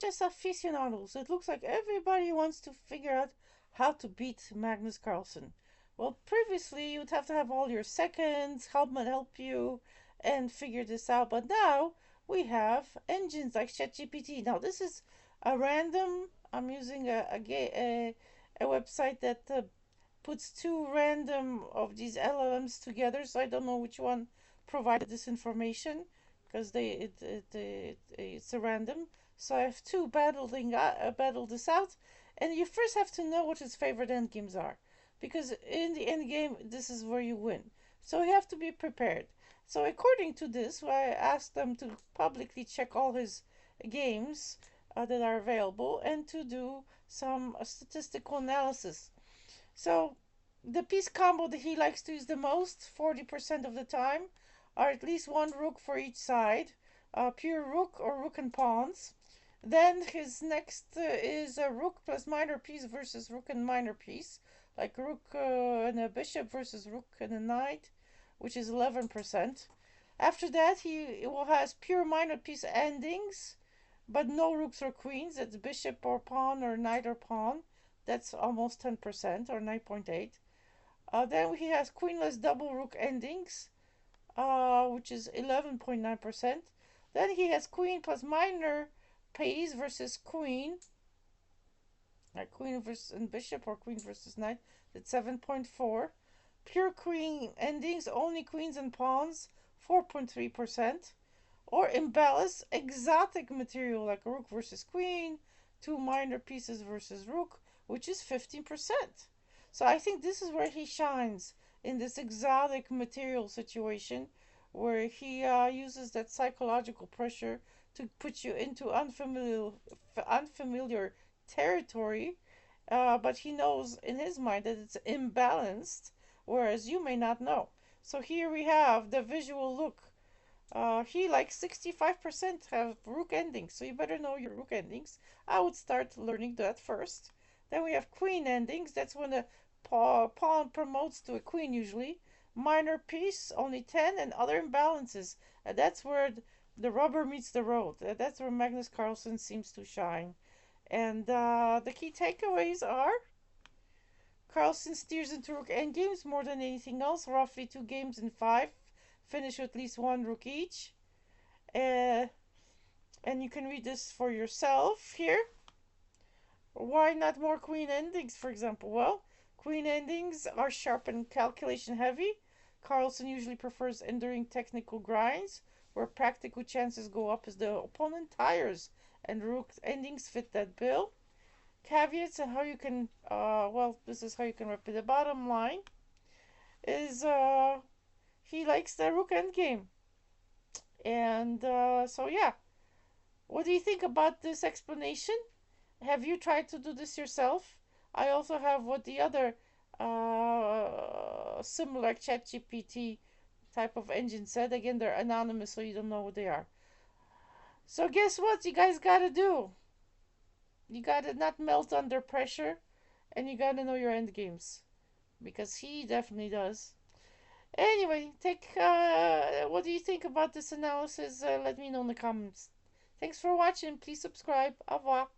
just aficionados. It looks like everybody wants to figure out how to beat Magnus Carlsen. Well, previously you'd have to have all your seconds, help you, and figure this out. But now we have engines like ChatGPT. Now this is a random. I'm using a website that puts two random of these LLMs together, so I don't know which one provided this information because it's a random. So I have two battle this out, and you first have to know what his favorite endgames are, because in the endgame this is where you win. So you have to be prepared. So according to this, I asked them to publicly check all his games that are available and to do some statistical analysis. So the piece combo that he likes to use the most, 40% of the time, are at least one rook for each side, pure rook or rook and pawns. Then his next is a rook plus minor piece versus rook and minor piece, like rook and a bishop versus rook and a knight, which is 11%. After that, he will has pure minor piece endings, but no rooks or queens. It's bishop or pawn or knight or pawn. That's almost 10% or 9.8. Then he has queenless double rook endings, which is 11.9%. Then he has queen plus minor piece versus queen, like queen versus and bishop or queen versus knight. That's 7.4. Pure queen endings, only queens and pawns, 4.3%. Or imbalanced exotic material like rook versus queen, two minor pieces versus rook, which is 15%. So I think this is where he shines, in this exotic material situation, where he uses that psychological pressure to put you into unfamiliar territory, but he knows in his mind that it's imbalanced, whereas you may not know. So here we have the visual look. He likes 65% have rook endings, so you better know your rook endings. I would start learning that first. Then we have queen endings. That's when the pawn promotes to a queen usually. Minor piece, only 10, and other imbalances. That's where the rubber meets the road. That's where Magnus Carlsen seems to shine. And the key takeaways are: Carlsen steers into rook endgames more than anything else, roughly 2 games in 5. Finish with at least one rook each. And you can read this for yourself here. Why not more queen endings, for example? Well, queen endings are sharp and calculation heavy. Carlsen usually prefers enduring technical grinds, where practical chances go up as the opponent tires, and rook endings fit that bill. Caveats and how you can, well, this is how you can wrap it. The bottom line is he likes the rook endgame. And so yeah, what do you think about this explanation? Have you tried to do this yourself? I also have what the other similar ChatGPT type of engine said. Again, they're anonymous, so you don't know what they are. So guess what you guys gotta do? You gotta not melt under pressure, and you gotta know your end games, because he definitely does. Anyway, what do you think about this analysis? Let me know in the comments. Thanks for watching. Please subscribe. Au revoir.